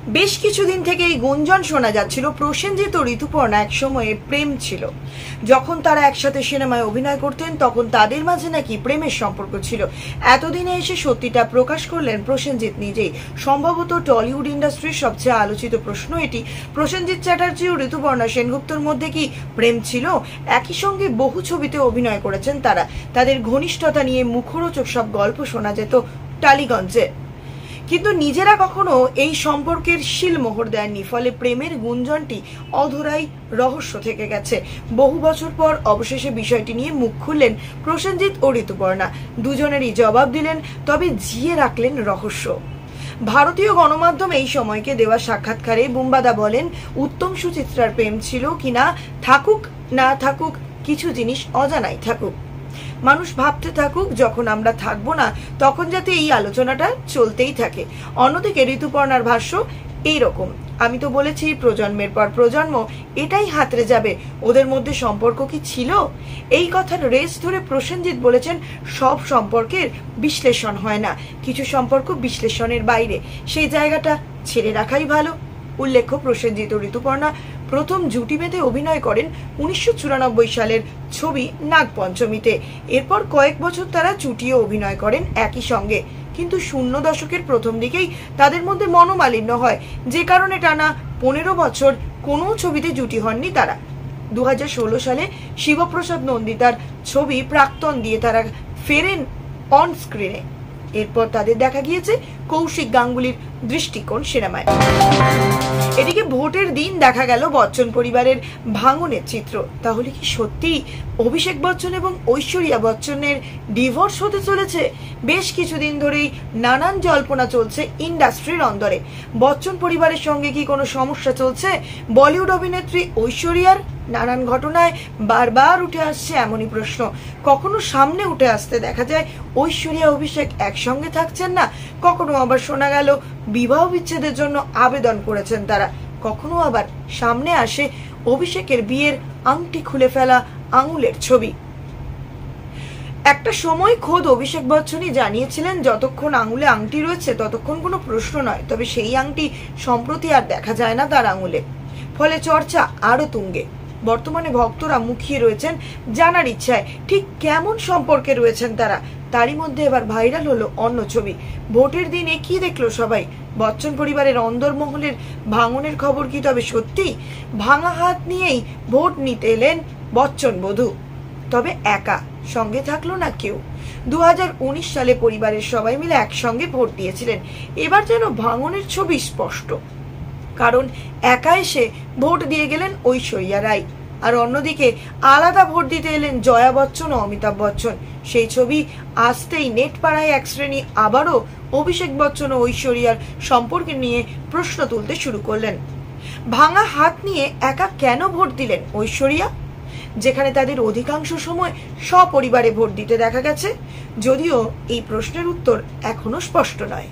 বেশ কিছুদিন থেকে এই গুঞ্জন শোনা যাচ্ছিল প্রসেনজিৎ ও ঋতুপর্ণা এক সময়ে প্রেম ছিল। যখন তারা একসাথে সিনেমায় অভিনয় করতেন তখন তাদের মাঝে নাকি প্রেমের সম্পর্ক ছিল। এতদিনে এসে সত্যিটা প্রকাশ করলেন প্রসেনজিৎ নিজেই। সম্ভবত টলিউড ইন্ডাস্ট্রির সবচেয়ে আলোচিত প্রশ্ন এটি, প্রসেনজিৎ চ্যাটার্জি ও ঋতুপর্ণা সেনগুপ্তর মধ্যে কি প্রেম ছিল? একই সঙ্গে বহু ছবিতে অভিনয় করেছেন তারা। তাদের ঘনিষ্ঠতা নিয়ে মুখরোচক সব গল্প শোনা যেত টালিগঞ্জে, কিন্তু নিজেরা কখনো এই সম্পর্কের শিলমোহর দেননি। ফলে প্রেমের গুঞ্জনটি অধরাই রহস্য থেকে গেছে। বহু বছর পর অবশেষে বিষয়টি নিয়ে মুখ খুললেন প্রসেনজিৎ ও ঋতুপর্ণা। দুজনেরই জবাব দিলেন, তবে জিয়ে রাখলেন রহস্য। ভারতীয় গণমাধ্যম এই সময়কে দেওয়া সাক্ষাৎকারে বুম্বাদা বলেন, উত্তম সুচিত্রার প্রেম ছিল কিনা থাকুক না থাকুক, কিছু জিনিস অজানাই থাকুক। মানুষ ভাবতে থাকুক, যখন আমরা থাকবো না তখন যাতে এই আলোচনাটা চলতেই থাকে। অন্যদিকে ঋতুপর্ণার ভাষ্য এইরকম, আমি তো বলেছি প্রজন্মের পর প্রজন্ম এটাই হাতড়ে যাবে, ওদের মধ্যে সম্পর্ক কি ছিল? এই কথার রেস ধরে প্রসেনজিৎ বলেছেন, সব সম্পর্কের বিশ্লেষণ হয় না, কিছু সম্পর্ক বিশ্লেষণের বাইরে, সেই জায়গাটা ছেড়ে রাখাই ভালো। উল্লেখ্য, প্রসেনজিৎ ও ঋতুপর্ণা প্রথম জুটি বেঁধে অভিনয় করেন 1994 সালের ছবি নাগপঞ্চমীতে। এরপর কয়েক বছর তারা চুটিয়ে অভিনয় করেন একই সঙ্গে, কিন্তু 00 দশকের প্রথম দিকেই তাদের মধ্যে মনোমালিন্য হয়, যে কারণে টানা 15 বছর কোনো ছবিতে জুটি হননি তারা। 2016 সালে শিবপ্রসাদ নন্দিতার ছবি প্রাক্তন দিয়ে তারা ফেরেন অন স্ক্রিনে। এরপর তাদের দেখা গিয়েছে কৌশিক গাঙ্গুলির দৃষ্টিকোণ সিনেমায়। এদিকে ভোটের দিন দেখা গেল বচ্চন পরিবারের ভাঙনের চিত্র। তাহলে কি সত্যি অভিষেক বচ্চন এবং ঐশ্বরিয়া বচ্চনের ডিভোর্স হতে চলেছে? বেশ কিছুদিন ধরেই নানান জল্পনা চলছে ইন্ডাস্ট্রির অন্দরে। বচ্চন পরিবারের সঙ্গে কি কোনো সমস্যা চলছে? বলিউড অভিনেত্রী ঐশ্বরিয়ার নানান ঘটনায় বারবার উঠে আসছে এমনই প্রশ্ন। কখনো সামনে উঠে আসতে দেখা যায় ঐশ্বরিয়া অভিষেক একসঙ্গে থাকছেন না, কখনো আবার শোনা গেল বিবাহ বিচ্ছেদের জন্য আবেদন করেছেন তারা। কখনো আবার সামনে আসে অভিষেকের বিয়ের আংটি খুলে ফেলা আঙুলের ছবি। একটা সময় খোদ অভিষেক বচ্চনই জানিয়েছিলেন, যতক্ষণ আঙুলে আংটি রয়েছে ততক্ষণ কোনো প্রশ্ন নয়। তবে সেই আংটি সম্প্রতি আর দেখা যায় না তার আঙুলে, ফলে চর্চা আরো তুঙ্গে। বর্তমানে ভক্তরা মুখিয়ে রয়েছেন জানার ইচ্ছায় ঠিক কেমন সম্পর্কে রয়েছেন তারা। তারই মধ্যে এবার ভাইরাল হলো অন্য ছবি। ভোটের দিনে কি দেখলো সবাই? বচ্চন পরিবারের অন্দরমহলের ভাঙনের খবর কি তবে সত্যি? ভাঙা হাত নিয়েই ভোট নিতে এলেন বচ্চন বধূ, তবে একা, সঙ্গে থাকলো না কেউ। 2019 সালে পরিবারের সবাই মিলে একসঙ্গে ভোট দিয়েছিলেন। এবার যেন ভাঙনের ছবি স্পষ্ট, কারণ একা এসে ভোট দিয়ে গেলেন ঐশ্বরিয়া রাই, আর অন্যদিকে আলাদা ভোট দিতে এলেন জয়া বচ্চন ও অমিতাভ বচ্চন। সেই ছবি আসতেই নেট পাড়ায় এক শ্রেণী আবারও অভিষেক বচ্চন ও ঐশ্বরিয়ার সম্পর্কে নিয়ে প্রশ্ন তুলতে শুরু করলেন। ভাঙা হাত নিয়ে একা কেন ভোট দিলেন ঐশ্বরিয়া, যেখানে তাদের অধিকাংশ সময় সপরিবারে ভোট দিতে দেখা গেছে? যদিও এই প্রশ্নের উত্তর এখনো স্পষ্ট নয়।